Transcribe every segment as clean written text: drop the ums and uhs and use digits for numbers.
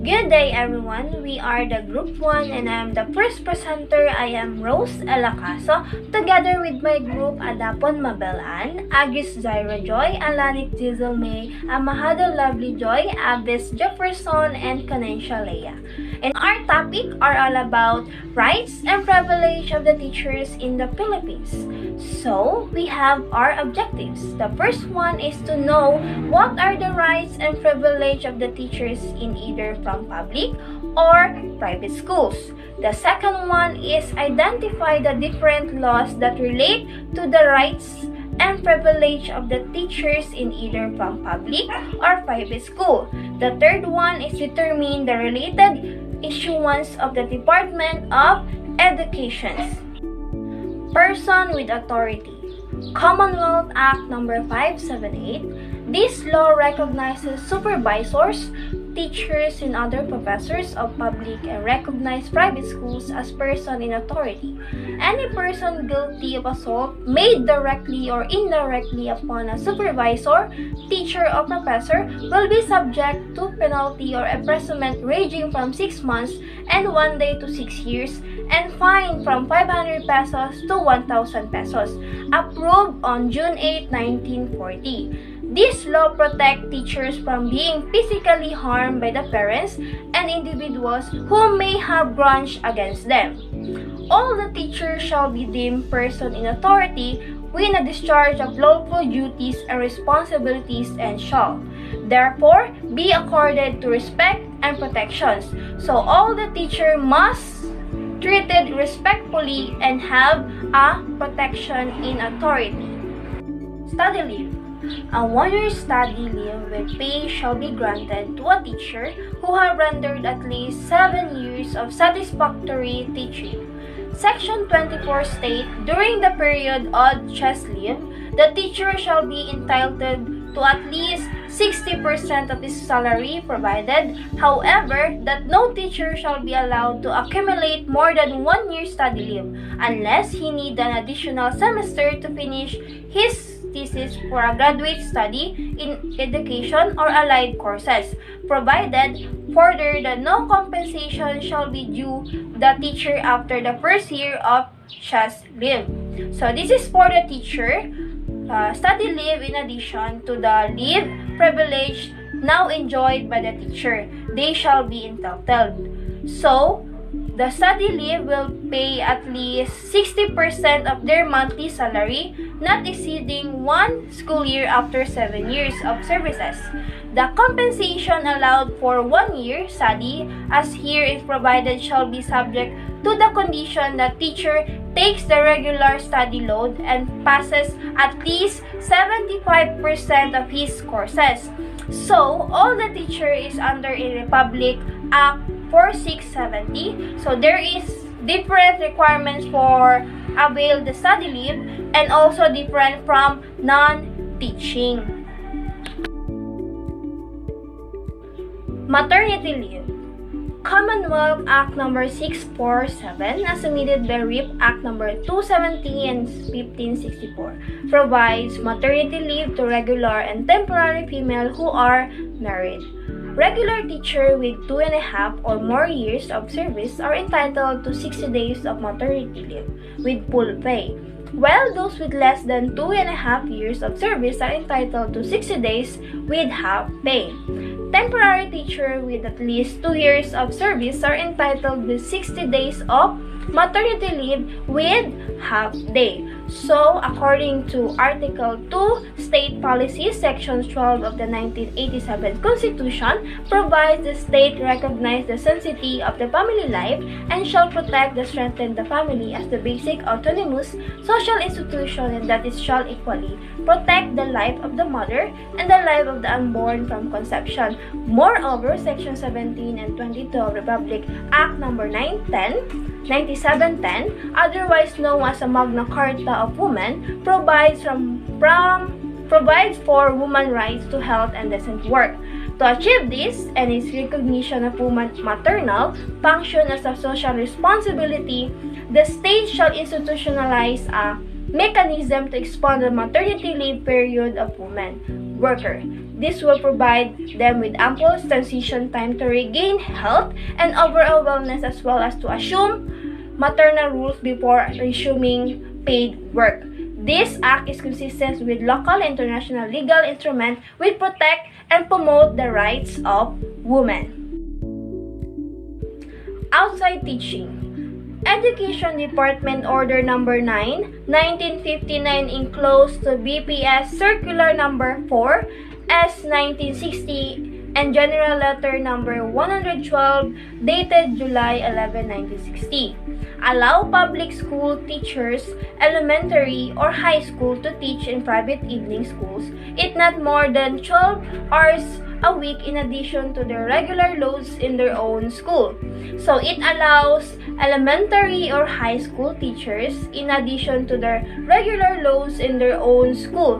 Good day everyone, we are the Group 1 and I am the first presenter. I am Rose Alacaso, together with my group Adapon Mabelan, Agis Zaira Joy, Alanik Diesel May, Amahado Lovely Joy, Abis Jefferson, and Kanencia Leia. And our topic are all about rights and privilege of the teachers in the Philippines. So, we have our objectives. The first one is to know what are the rights and privilege of the teachers in either from public or private schools. The second one is identify the different laws that relate to the rights and privilege of the teachers in either from public or private school. The third one is determine the related issuance of the Department of Education. Person with authority. Commonwealth Act No. 578. This law recognizes supervisors, teachers, and other professors of public and recognized private schools as person in authority. Any person guilty of assault made directly or indirectly upon a supervisor, teacher, or professor will be subject to penalty or imprisonment ranging from 6 months and 1 day to 6 years and fine from 500 pesos to 1,000 pesos. Approved on June 8, 1940. This law protects teachers from being physically harmed by the parents and individuals who may have grudge against them. All the teachers shall be deemed person in authority when a discharge of lawful duties and responsibilities and shall, therefore, be accorded to respect and protections. So all the teachers must treated respectfully and have a protection in authority. Study leave. A 1-year study leave with pay shall be granted to a teacher who have rendered at least 7 years of satisfactory teaching. Section 24 states, during the period of chess leave, the teacher shall be entitled to at least 60% of his salary provided, however, that no teacher shall be allowed to accumulate more than 1 year study leave unless he need an additional semester to finish his thesis for a graduate study in education or allied courses, provided further that no compensation shall be due the teacher after the first year of chess leave. So this is for the teacher. Study leave in addition to the leave privilege now enjoyed by the teacher. They shall be entitled. So, the study leave will pay at least 60% of their monthly salary, not exceeding 1 school year after 7 years of services. The compensation allowed for 1 year study, as here is provided, shall be subject to the condition that teacher takes the regular study load and passes at least 75% of his courses. So, all the teacher is under a Republic Act 4670. So, there is different requirements for avail the study leave and also different from non-teaching. Maternity leave. Commonwealth Act No. 647, as amended by RIP Act No. 270 and 1564, provides maternity leave to regular and temporary female who are married. Regular teacher with 2.5 or more years of service are entitled to 60 days of maternity leave with full pay, while those with less than 2.5 years of service are entitled to 60 days with half pay. Temporary teacher with at least 2 years of service are entitled to 60 days of maternity leave with half day. So, according to Article 2, State Policy, Section 12 of the 1987 Constitution, provides the state recognize the sanctity of the family life and shall protect and strengthen the family as the basic autonomous social institution, and that it shall equally protect the life of the mother and the life of the unborn from conception. Moreover, Section 17 and 22 of Republic Act No. 9710, otherwise known as the Magna Carta of Women, provides for women's rights to health and decent work. To achieve this and its recognition of women's maternal function as a social responsibility, the state shall institutionalize a mechanism to expand the maternity leave period of women. worker. This will provide them with ample transition time to regain health and overall wellness, as well as to assume maternal rules before resuming paid work. This act is consistent with local and international legal instruments which protect and promote the rights of women. Outside teaching. Education Department Order Number 9, 1959 enclosed to BPS Circular Number 4, S 1960, and General Letter Number 112 dated July 11, 1960. Allow public school teachers, elementary or high school to teach in private evening schools, it not more than 12 hours a week in addition to their regular loads in their own school. So it allows elementary or high school teachers, in addition to their regular loads in their own school,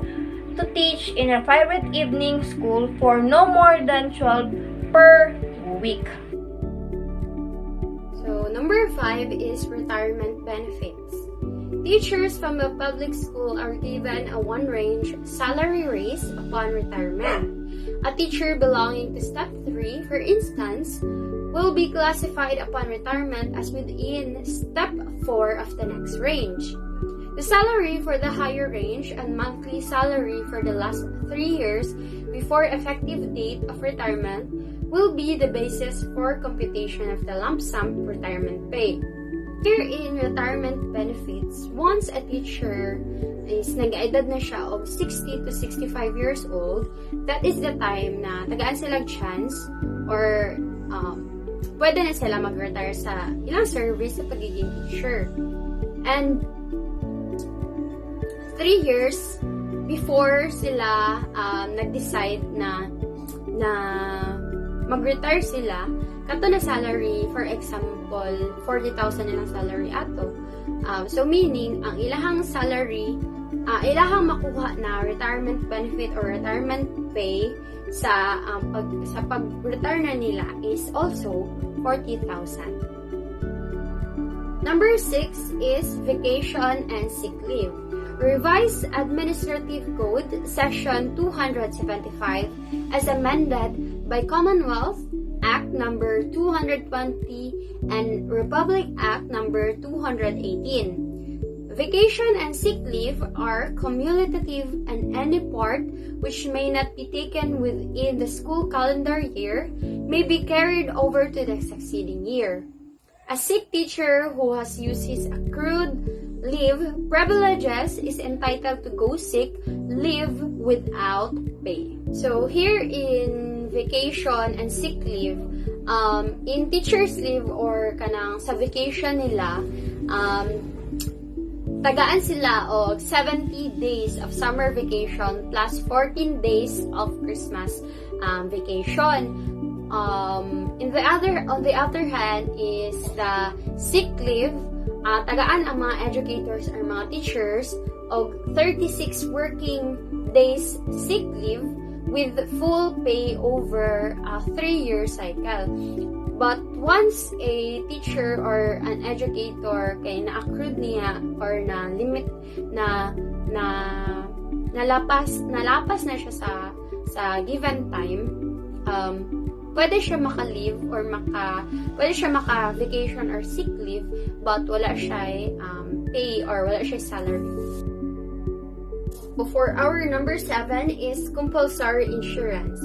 to teach in a private evening school for no more than 12 per week. So number 5 is retirement benefits. Teachers from a public school are given a one-range salary raise upon retirement. A teacher belonging to Step 3, for instance, will be classified upon retirement as within Step 4 of the next range. The salary for the higher range and monthly salary for the last 3 years before effective date of retirement will be the basis for computation of the lump sum retirement pay. Here in retirement benefits, once a teacher is nag-edad na siya of 60 to 65 years old, that is the time na tagaan sila chance or pwede na sila mag-retire sa ilang service sa pagiging teacher. And 3 years before sila nag-decide na mag-retire sila, kato na salary, for example, 40,000 nilang salary ato. So meaning, ang ilahang salary, ilahang makuha na retirement benefit or retirement pay sa pag-retire na nila is also 40,000. Number 6 is vacation and sick leave. Revised Administrative Code Section 275 as amended by Commonwealth Act Number 220 and Republic Act Number 218. Vacation and sick leave are cumulative, and any part which may not be taken within the school calendar year may be carried over to the succeeding year. A sick teacher who has used his accrued leave privileges is entitled to go sick leave without pay. So here in vacation and sick leave, in teacher's leave or kanang sa vacation nila, tagaan sila og 70 days of summer vacation plus 14 days of Christmas vacation. On the other hand is the sick leave, tagaan ang mga educators or mga teachers og 36 working days sick leave with full pay over a 3-year cycle. But once a teacher or an educator kay na-accrued niya or na limit na nalapas na siya sa given time, pwede siya maka-leave or pwede siya maka-vacation or sick leave, but wala siya pay or wala siya salary. For our number 7 is compulsory insurance.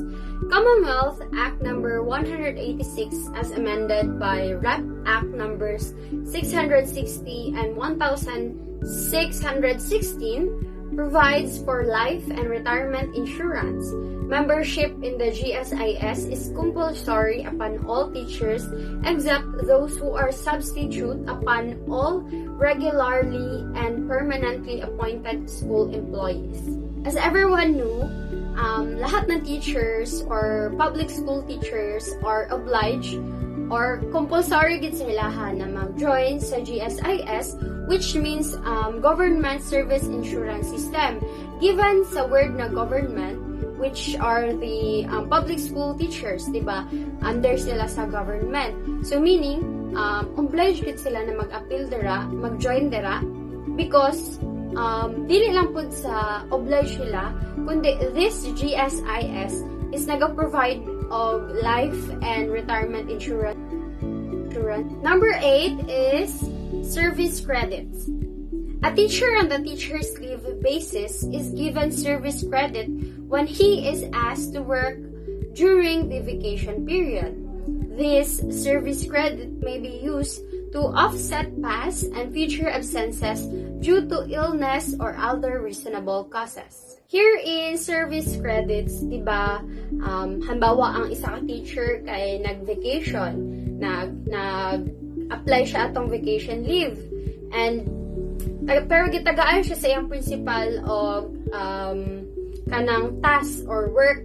Commonwealth Act Number 186 as amended by Rep Act Numbers 660 and 1616 provides for life and retirement insurance. Membership in the GSIS is compulsory upon all teachers except those who are substitute upon all regularly and permanently appointed school employees. As everyone knew, lahat ng teachers or public school teachers are obliged or compulsory gid sila na mag-join sa GSIS, which means Government Service Insurance System. Given sa word na government, which are the public school teachers, diba? Under sila sa government. So meaning, obliged gid sila na mag-appeal dira, mag-join dira, because dili lang pud sa oblige sila, kundi this GSIS is naga-provide of life and retirement insurance. Number 8 is service credits. A teacher on the teacher's leave basis is given service credit when he is asked to work during the vacation period. This service credit may be used to offset past and future absences due to illness or other reasonable causes. Here in service credits, diba, halimbawa ang isa ka teacher kay nag-vacation, nag-apply siya atong vacation leave, and pero gitagaan siya sa iyang principal of kanang task or work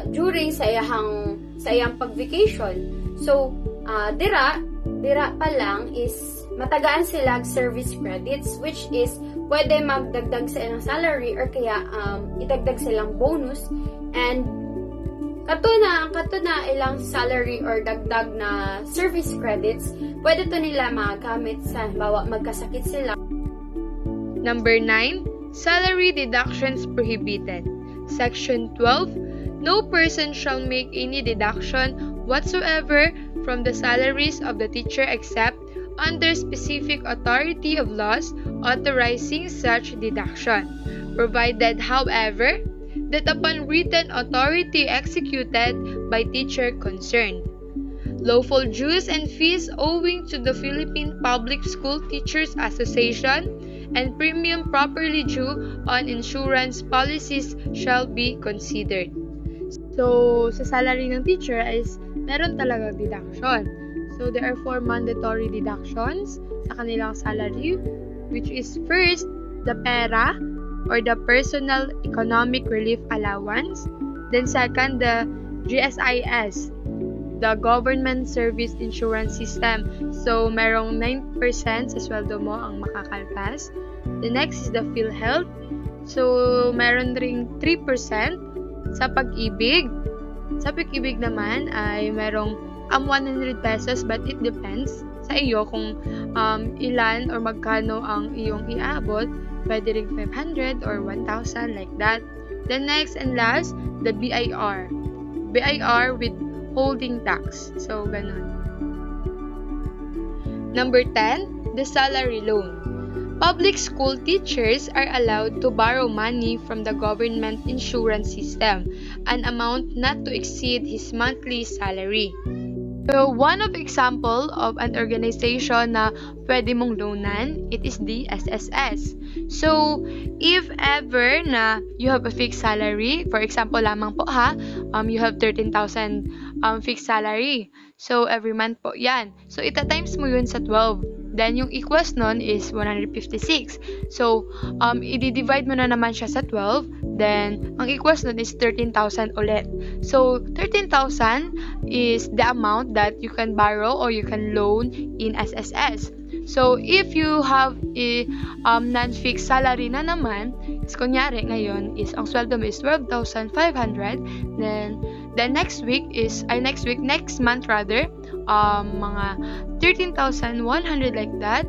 during sa iyang pag-vacation. So, dira pa lang is matagaan sila service credits, which is pwede magdagdag sa ilang salary or kaya idagdag silang bonus, and kato na ilang salary or dagdag na service credits, pwede to nila magamit sa bawa magkasakit sila. Number 9, salary deductions prohibited. Section 12, no person shall make any deduction whatsoever from the salaries of the teacher except under specific authority of laws authorizing such deduction, provided, however, that upon written authority executed by teacher concerned, lawful dues and fees owing to the Philippine Public School Teachers Association and premium properly due on insurance policies shall be considered. So, sa salary ng teacher is meron talaga deduction. So, there are 4 mandatory deductions sa kanilang salary, which is first, the PERA or the Personal Economic Relief Allowance. Then second, the GSIS, the Government Service Insurance System. So, merong 9% sa sweldo mo ang makakaltas. The next is the PhilHealth. So, meron ring 3% sa pag-ibig. Sa pag-ibig naman ay merong 100 pesos, but it depends sa iyo kung ilan or magkano ang iyong iaabot. Pwede ring 500 or 1,000 like that. The next and last, the BIR. BIR with holding tax. So, ganun. Number 10, the salary loan. Public school teachers are allowed to borrow money from the government insurance system, an amount not to exceed his monthly salary. So, one of example of an organization na pwede mong loanan, it is the SSS. So, if ever na you have a fixed salary, for example lamang po you have 13,000 fixed salary. So, every month po yan. So, itatimes mo yun sa 12. Then, yung equals nun is 156. So, i-divide mo na naman siya sa 12. Then, ang equals nun is 13,000 ulit. So, 13,000 is the amount that you can borrow or you can loan in SSS. So, if you have a non-fixed salary na naman, is kunyari ngayon is ang sweldo mo is 12,500, then next month mga 13,100 like that,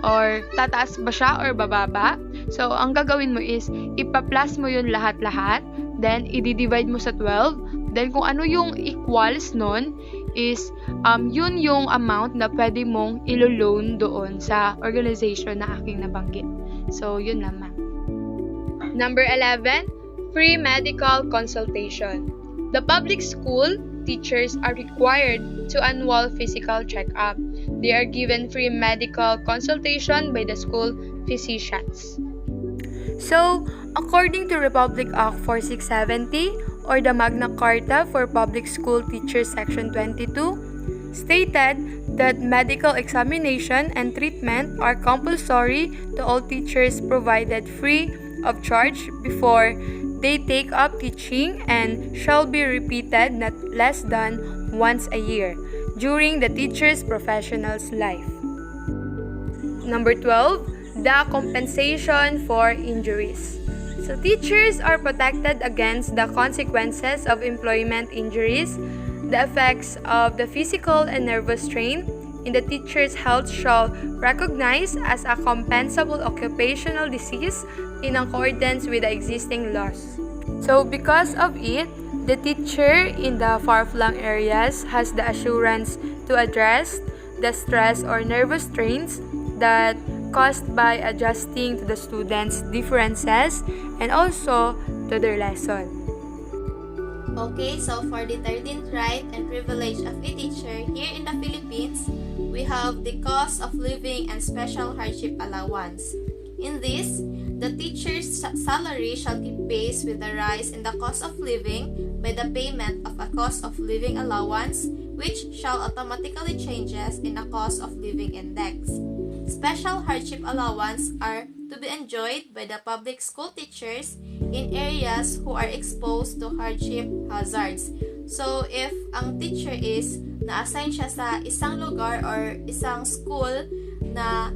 or tataas ba siya or bababa. So, ang gagawin mo is ipa-plus mo yun lahat-lahat, then i-divide mo sa 12, then kung ano yung equals nun is yun yung amount na pwede mong ilo-loan doon sa organization na aking nabanggit. So, yun naman. Number 11, free medical consultation. The public school teachers are required to annual physical check-up. They are given free medical consultation by the school physicians. So, according to Republic Act 4670 or the Magna Carta for Public School Teachers Section 22, stated that medical examination and treatment are compulsory to all teachers provided free of charge before they take up teaching and shall be repeated not less than once a year during the teacher's professional's life. Number 12, the compensation for injuries. So teachers are protected against the consequences of employment injuries, the effects of the physical and nervous strain, in the teacher's health shall recognize as a compensable occupational disease in accordance with the existing laws. So because of it, the teacher in the far-flung areas has the assurance to address the stress or nervous strains that caused by adjusting to the students' differences and also to their lesson. Okay, so for the 13th right and privilege of a teacher here in the Philippines, we have the cost of living and special hardship allowance. In this, the teacher's salary shall keep pace with the rise in the cost of living by the payment of a cost of living allowance, which shall automatically changes in a cost of living index. Special hardship allowance are to be enjoyed by the public school teachers in areas who are exposed to hardship hazards. So, if ang teacher is na-assign siya sa isang lugar or isang school na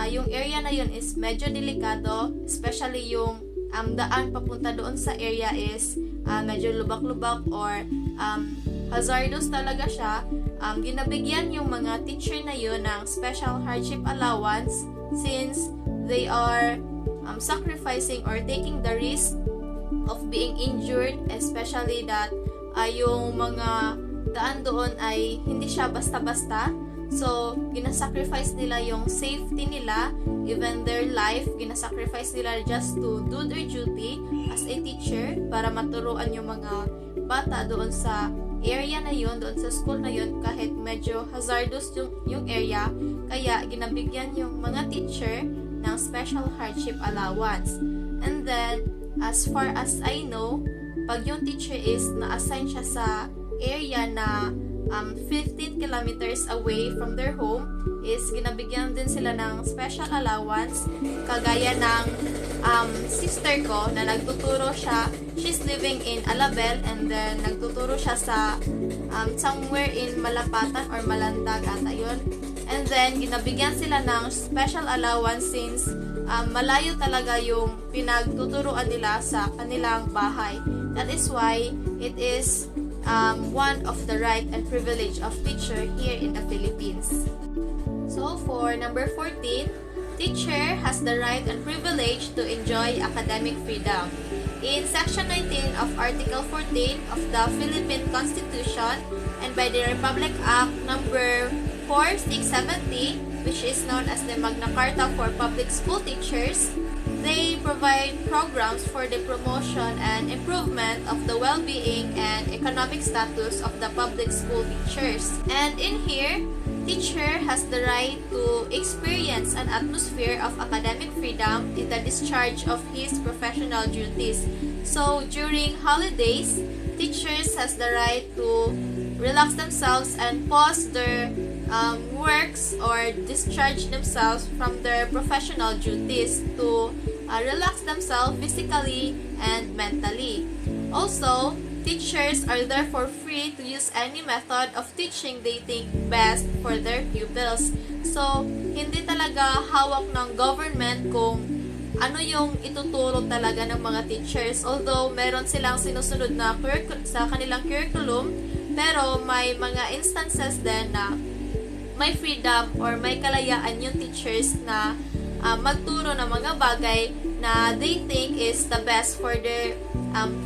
yung area na yun is medyo delikado, especially yung daan papunta doon sa area is medyo lubak-lubak or hazardous talaga siya, ginabigyan yung mga teacher na yun ng special hardship allowance since they are sacrificing or taking the risk of being injured, especially that yung mga daan doon ay hindi siya basta-basta. So, ginasacrifice nila yung safety nila, even their life, ginasacrifice nila just to do their duty as a teacher para maturuan yung mga bata doon sa area na yun, doon sa school na yun, kahit medyo hazardous yung area, kaya ginabigyan yung mga teacher ng special hardship allowance. And then, as far as I know, pag yung teacher is na-assign siya sa area na 15 kilometers away from their home, is ginabigyan din sila ng special allowance, kagaya ng sister ko na nagtuturo siya. She's living in Alabel and then nagtuturo siya sa somewhere in Malapatan or Malandag ata yun. And then ginabigyan sila ng special allowance since malayo talaga yung pinagtuturuan nila sa kanilang bahay. That is why it is one of the right and privilege of teacher here in the Philippines. So for number 14, teacher has the right and privilege to enjoy academic freedom. In Section 19 of Article 14 of the Philippine Constitution and by the Republic Act number 4670, which is known as the Magna Carta for Public School Teachers, they provide programs for the promotion and improvement of the well-being and economic status of the public school teachers. And in here, teacher has the right to experience an atmosphere of academic freedom in the discharge of his professional duties. So, during holidays, teachers has the right to relax themselves and pause their works or discharge themselves from their professional duties to relax themselves physically and mentally. Also, teachers are therefore free to use any method of teaching they think best for their pupils. So, hindi talaga hawak ng government kung ano yung ituturo talaga ng mga teachers. Although, meron silang sinusunod na sa kanilang curriculum, pero may mga instances din na may freedom or may kalayaan yung teachers na magturo ng mga bagay na they think is the best for their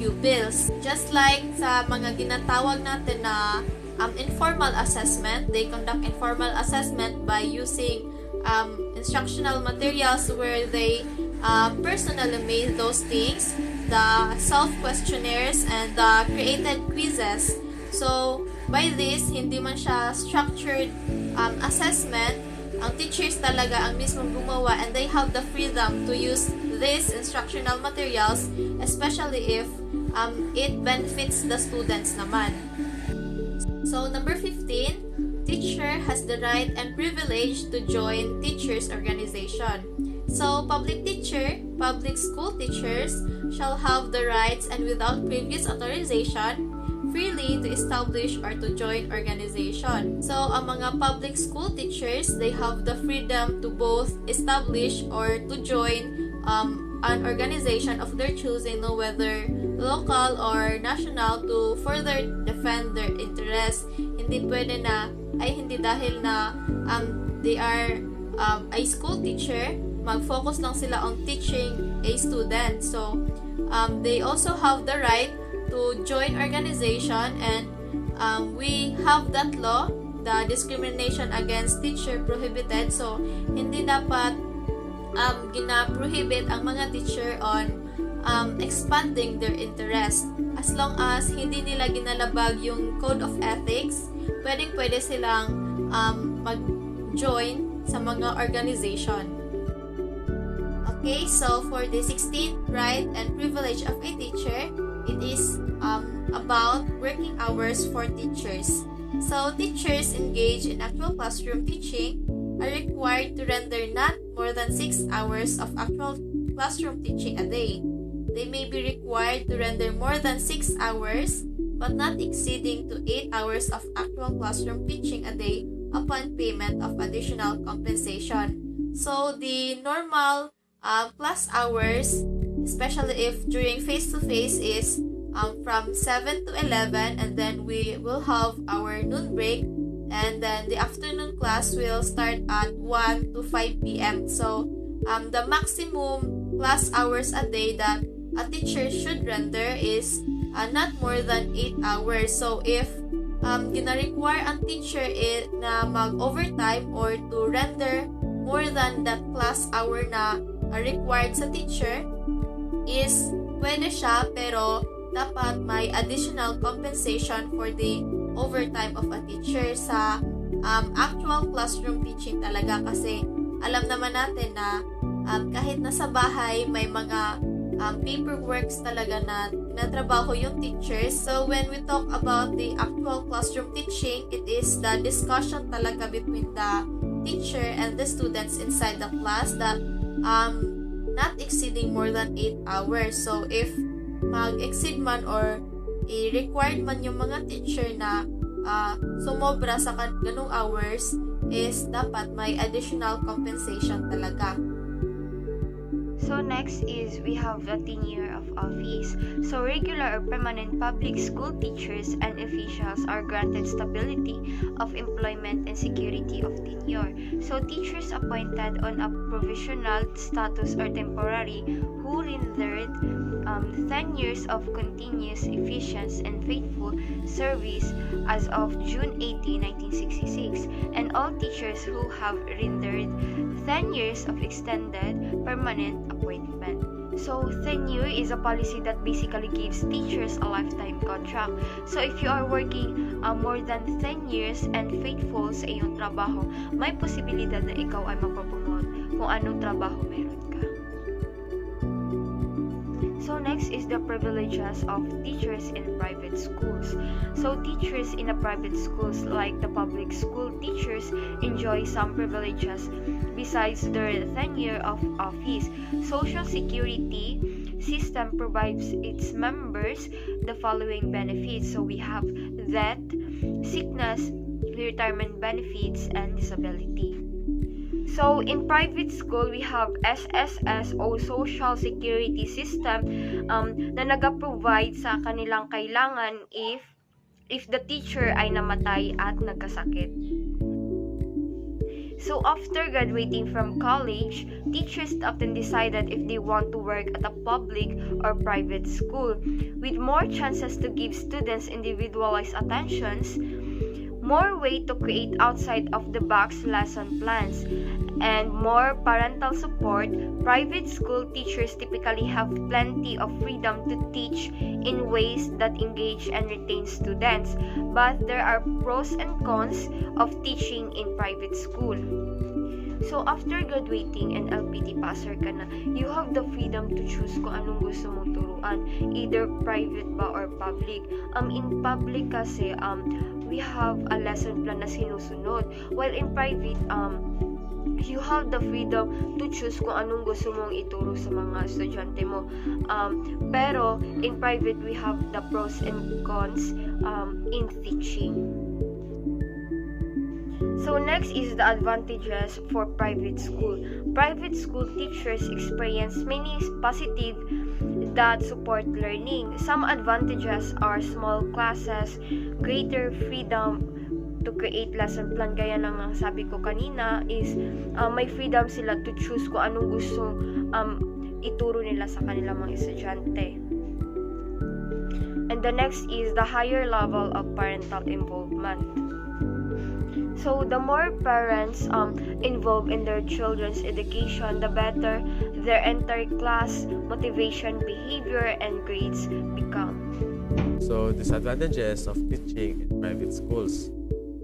pupils. Just like sa mga ginatawag natin na informal assessment, they conduct informal assessment by using instructional materials where they personally made those things, the self-questionnaires, and the created quizzes. So, by this, hindi man siya structured assessment, ang teachers talaga ang mismong gumawa and they have the freedom to use these instructional materials, especially if it benefits the students naman. So, number 15, teacher has the right and privilege to join teachers' organization. So, public school teachers shall have the rights and without previous authorization, freely to establish or to join organization. So, ang mga public school teachers, they have the freedom to both establish or to join an organization of their choosing, no, whether local or national, to further defend their interests. Hindi pwede na ay hindi dahil na they are a school teacher, mag-focus lang sila on teaching a student. So, they also have the right to join organization, and we have that law, the discrimination against teacher prohibited. So, hindi dapat gina-prohibit ang mga teacher on expanding their interest. As long as hindi nila ginalabag yung code of ethics, pwede silang mag-join sa mga organization. Okay, so for the 16th right and privilege of a teacher, it is about working hours for teachers. So, teachers engaged in actual classroom teaching are required to render not more than 6 hours of actual classroom teaching a day. They may be required to render more than 6 hours, but not exceeding to 8 hours of actual classroom teaching a day upon payment of additional compensation. So, the normal class hours, especially if during face-to-face, is from 7 to 11, and then we will have our noon break, and then the afternoon class will start at 1 to 5 p.m. So, the maximum class hours a day that a teacher should render is not more than 8 hours. So, if gina-require ang teacher na mag-overtime or to render more than that class hour na required sa teacher, is pwede siya, pero dapat may additional compensation for the overtime of a teacher sa actual classroom teaching talaga. Kasi alam naman natin na kahit nasa bahay, may mga paperworks talaga na tinatrabaho yung teachers. So, when we talk about the actual classroom teaching, it is the discussion talaga between the teacher and the students inside the class that not exceeding more than 8 hours. So, if mag-exceed man or i-required man yung mga teacher na sumobra sa ganung hours, is dapat may additional compensation talaga. So next is we have the tenure of office. So regular or permanent public school teachers and officials are granted stability of employment and security of tenure. So teachers appointed on a provisional status or temporary who rendered 10 years of continuous, efficient, and faithful service as of June 18, 1966, and all teachers who have rendered 10 years of extended permanent appointment. So, tenure is a policy that basically gives teachers a lifetime contract. So, if you are working more than 10 years and faithful sa iyong trabaho, may posibilidad na ikaw ay mapapromote kung anong trabaho meron ka. So next is the privileges of teachers in private schools. So teachers in the private schools, like the public school teachers, enjoy some privileges besides their tenure of office. Social Security system provides its members the following benefits. So we have death, sickness, retirement benefits, and disability. So, in private school, we have SSS o Social Security System na nag-provide sa kanilang kailangan if the teacher ay namatay at nagkasakit. So, after graduating from college, teachers often decided if they want to work at a public or private school, with more chances to give students individualized attentions, more way to create outside of the box lesson plans, and more parental support. Private school teachers typically have plenty of freedom to teach in ways that engage and retain students, but there are pros and cons of teaching in private school. So, after graduating and LPT passer ka na, you have the freedom to choose kung anong gusto mong turuan, either private ba or public. In public kasi, we have a lesson plan na sinusunod, while in private, you have the freedom to choose kung anong gusto mong ituro sa mga estudyante mo. Pero, in private, we have the pros and cons in teaching. So next is the advantages for private school. Private school teachers experience many positive that support learning. Some advantages are small classes, greater freedom to create lesson plan gaya ng sabi ko kanina is may freedom sila to choose kung anong gustong ituro nila sa kanilang mga estudyante. And the next is the higher level of parental involvement. So the more parents involved in their children's education, the better their entire class motivation, behavior, and grades become. So, disadvantages of teaching in private schools.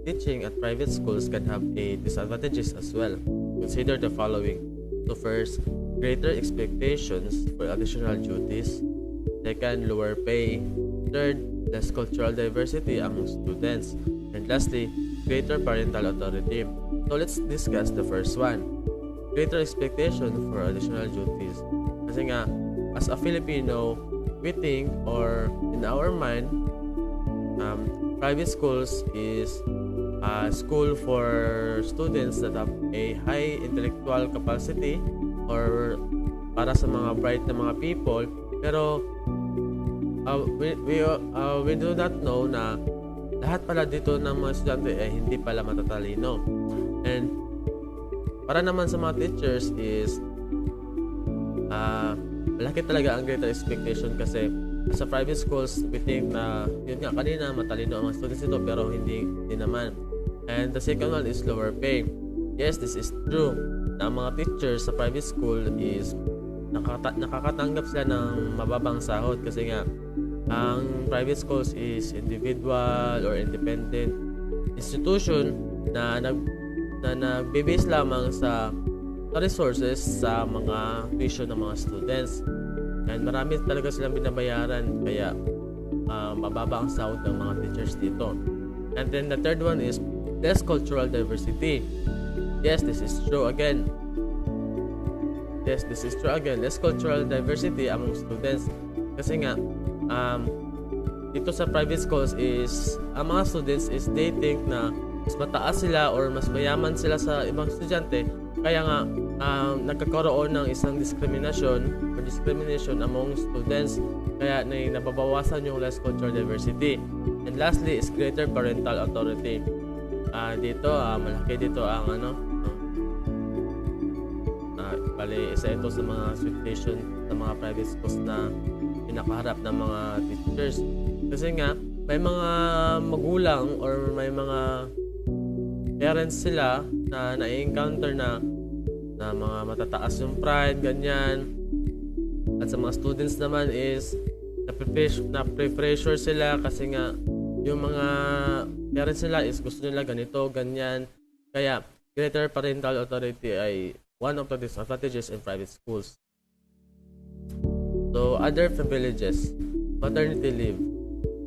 Teaching at private schools can have a disadvantages as well. Consider the following. So first, greater expectations for additional duties. Second, lower pay. Third, less cultural diversity among students. And lastly, greater parental authority. So let's discuss the first one. Greater expectation for additional duties. Kasi nga, as a Filipino, we think or in our mind, private schools is a school for students that have a high intellectual capacity or para sa mga bright na mga people. Pero we do not know na lahat pala dito ng mga estudyante ay hindi pala matatalino. And para naman sa mga teachers is malaki talaga ang greater expectation kasi sa private schools we think na yun nga kanina matalino ang mga students dito pero hindi naman. And the second one is lower pay. Yes, this is true na ang mga teachers sa private school is nakakatanggap sila ng mababang sahod kasi nga ang private schools is individual or independent institution na nagbe-base lamang sa resources sa mga tuition ng mga students. And marami talaga silang binabayaran kaya mababa ang sahod ng mga teachers dito. And then the third one is less cultural diversity. Yes, this is true again. Less cultural diversity among students. Kasi nga, dito sa private schools is, ang mga students is they think na mas mataas sila or mas mayaman sila sa ibang estudyante. Kaya nga, nagkakaroon ng isang discrimination among students. Kaya nababawasan yung less cultural diversity. And lastly is greater parental authority. Dito, malaki dito ang bali isa ito sa mga situation sa mga private schools na pinakaharap ng mga teachers. Kasi nga, may mga magulang or may mga parents sila na na-encounter na mga matataas yung pride, ganyan. At sa mga students naman is na-pressure sila kasi nga yung mga parents nila is gusto nila ganito, ganyan. Kaya greater parental authority ay one of the disadvantages in private schools. So, other privileges. Maternity leave.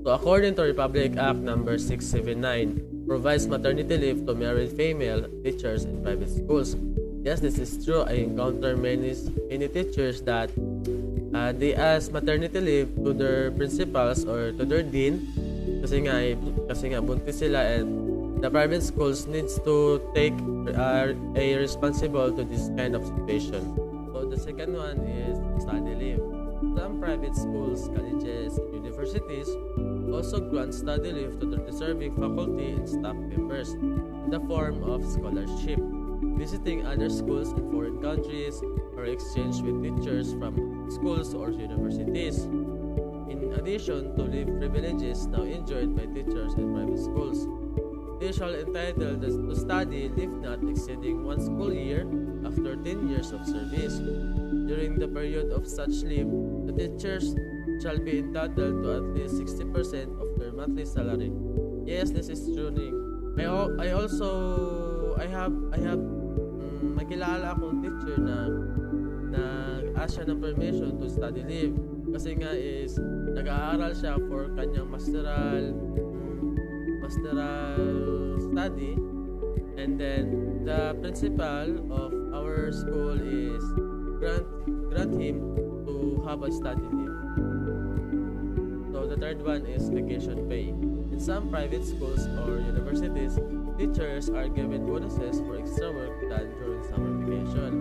So, according to Republic Act number 679, provides maternity leave to married female teachers in private schools. Yes, this is true. I encounter many teachers that they ask maternity leave to their principals or to their dean kasi nga buntis sila and the private schools needs to take a responsible to this kind of situation. So the second one is study leave. Some private schools, colleges, and universities also grant study leave to their deserving faculty and staff members in the form of scholarship, visiting other schools in foreign countries, or exchange with teachers from schools or universities. In addition to leave privileges now enjoyed by teachers in private schools, they shall entitled to study leave not exceeding 1 school year after 10 years of service. During the period of such leave, the teachers shall be entitled to at least 60% of their monthly salary. Yes, this is true. I have makilala akong teacher na nag-ask siya ng permission to study leave kasi nga is nag-aaral siya for kanyang masteral study, and then the principal of our school is grant him to have a study leave. So the third one is vacation pay. In some private schools or universities, teachers are given bonuses for extra work done during summer vacation.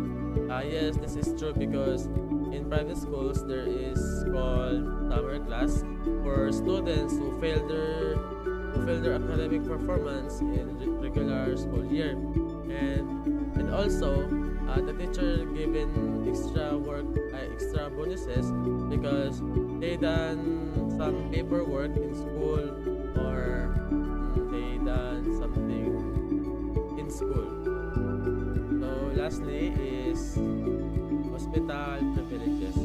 Yes, this is true because in private schools there is called summer class for students who fail their fulfill their academic performance in regular school year. And also, the teacher given extra work, extra bonuses because they done some paperwork in school or they done something in school. So lastly is hospital privileges.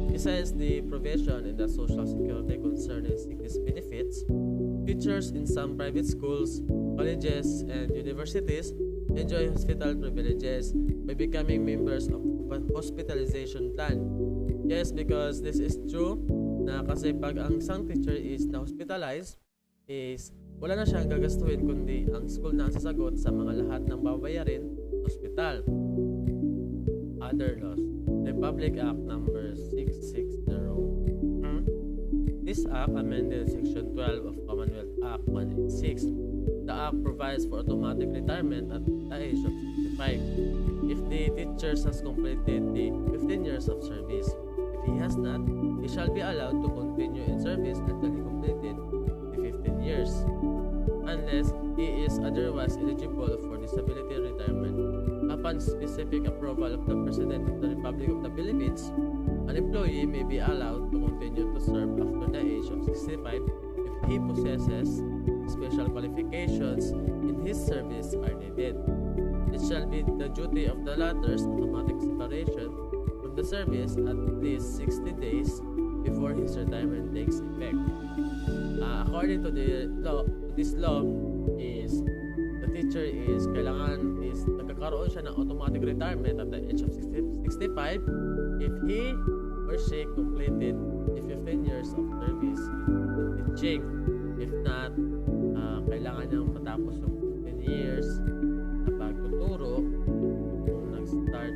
Besides the provision in the Social Security concerning sickness benefits, teachers in some private schools, colleges, and universities enjoy hospital privileges by becoming members of hospitalization plan. Yes, because this is true na kasi pag ang isang teacher is na-hospitalized is wala na siyang gagastuhin kundi ang school na ang sasagot sa mga lahat ng babayarin hospital. Other laws. Republic Act number 660. This Act amended Section 12 of Commonwealth Act 186. The Act provides for automatic retirement at the age of 65 if the teacher has completed the 15 years of service. If he has not, he shall be allowed to continue in service until he completed the 15 years, unless he is otherwise eligible for disability retirement. Upon specific approval of the President of the Republic of the Philippines, an employee may be allowed to continue to serve after the age of 65 if he possesses special qualifications in his service are needed. It shall be the duty of the latter's automatic separation from the service at least 60 days before his retirement takes effect. According to the law, this law is the teacher is kailangan is nagkakaroon siya ng automatic retirement at the age of 65 if he or she completed the 15 years of service in teaching. If not, kailangan niyang matapos yung 15 years na pagtuturo kung nag-start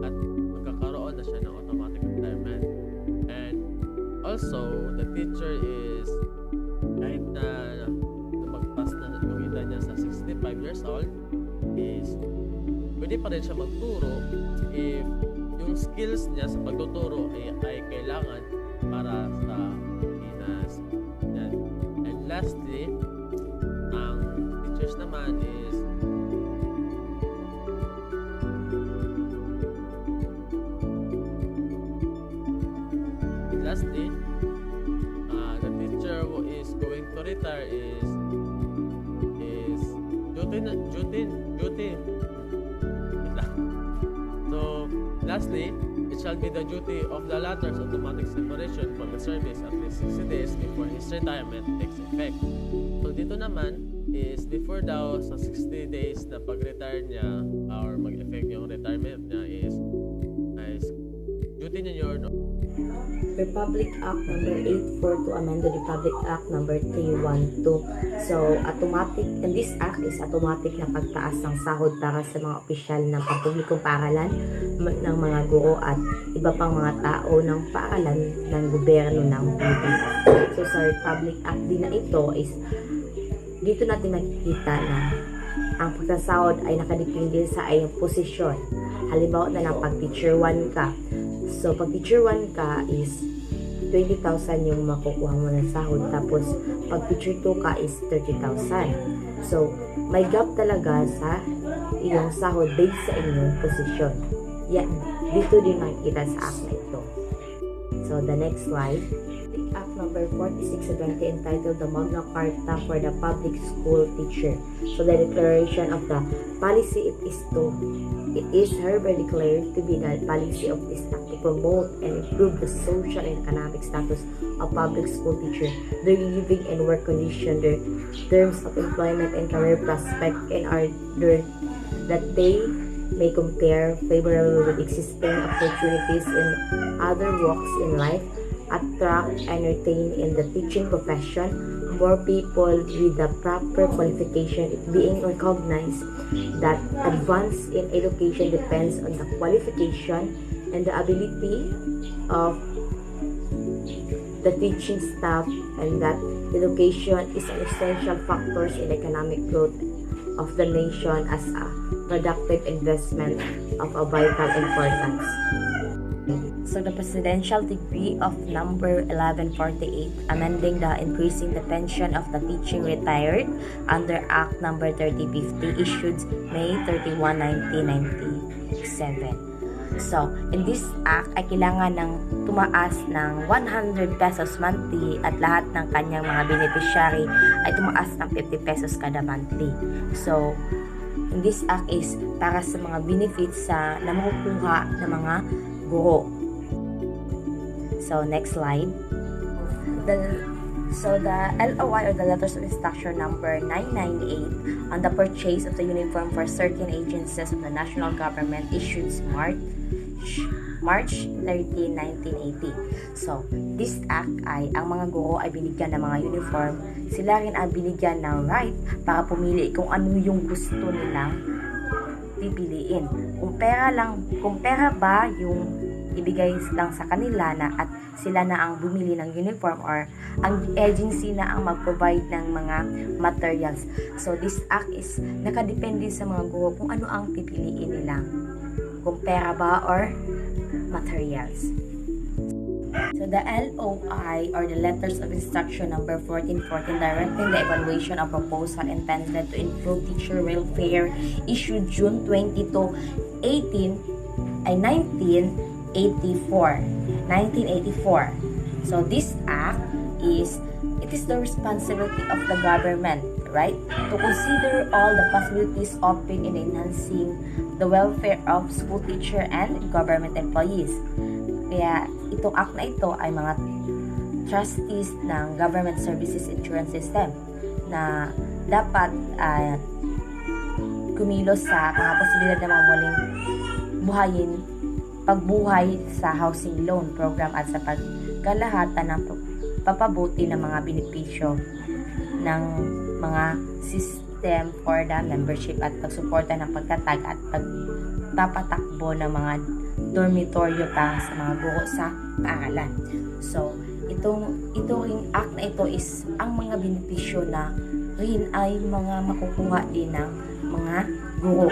at magkakaroon na siya ng automatic retirement. And also, the teacher is kahit na magpas na yung edad niya sa 65 years old is pwede pa rin siya magturo if yung skills niya sa pagtuturo ay kailangan para sa Pilipinas. And lastly, ang teachers naman is the teacher who is going to retire is duty. So lastly, it shall be the duty of the latter's automatic separation from the service at least 60 days before his retirement takes effect. So dito naman is before daw sa 60 days na pag-retire niya or mag-effect yung retirement niya is duty niya yun. Republic Act number 84 to amend the Republic Act number 312. So, automatic, and this act is automatic na pagtaas ng sahod para sa mga opisyal ng pampublikong paaralan, ng mga guro at iba pang mga tao ng paaralan ng gobyerno ng Pilipinas. So, sa Republic Act din na ito is dito natin nakikita na ang pagkasahod ay nakadepende sa iyong posisyon. Halimbawa na lang pag teacher 1 ka. So, pag teacher 1 ka is 20,000 yung makukuha mo ng sahod. Tapos, pag teacher 2 ka is 30,000. So, may gap talaga sa iyong sahod based sa inyong posisyon. Yeah, dito din makikita sa act na ito. So, the next slide. Act number 4670 entitled the Magna Carta for the Public School Teacher. So, the declaration of the policy it is hereby declared to be the policy of this act to promote and improve the social and economic status of public school teachers, their living and work condition, their terms of employment and career prospect, in order that they may compare favorably with existing opportunities in other walks in life, attract and retain in the teaching profession more people with the proper qualification. It being recognized that advance in education depends on the qualification and the ability of the teaching staff, and that education is an essential factor in economic growth of the nation as a productive investment of a vital importance. So the Presidential Decree of number 1148, amending the increasing the pension of the teaching retired under Act number 3050, issued May 31, 1997. So, in this act ay kailangan ng tumaas ng 100 pesos monthly at lahat ng kanyang mga beneficiary ay tumaas ng 50 pesos kada monthly. So, in this act is para sa mga benefits na makukuha ng mga guro. So, next slide. The LOI or the Letters of Instruction number 998 on the purchase of the uniform for certain agencies of the national government issued March 13, 1980. So, this act ay ang mga guro ay binigyan ng mga uniform. Sila rin ay binigyan ng right para pumili kung ano yung gusto nilang pipiliin. Kung pera ba yung ibigay lang sa kanila na at sila na ang bumili ng uniform or ang agency na ang mag-provide ng mga materials. So, this act is nakadepende sa mga guro kung ano ang pipiliin nila. Kung pera ba or materials. So, the LOI or the Letters of Instruction number 1414 directing the evaluation of proposal intended to improve teacher welfare issued June 22, 1984. So this act is the responsibility of the government, right, to consider all the possibilities open in enhancing the welfare of school teacher and government employees. Kaya itong act na ito ay mga trustees ng Government Services Insurance System na dapat kumilos sa mga posibilidad na mga muling pagbuhay sa housing loan program at sa pagkalahatan ng papabuti ng mga benepisyo ng mga system for the membership at pagsuporta ng pagtatag at pagpapatakbo ng mga dormitoryo para sa mga guro sa paaralan. So, itong act na ito is ang mga benepisyo na rin ay mga makukuha din ng mga guro.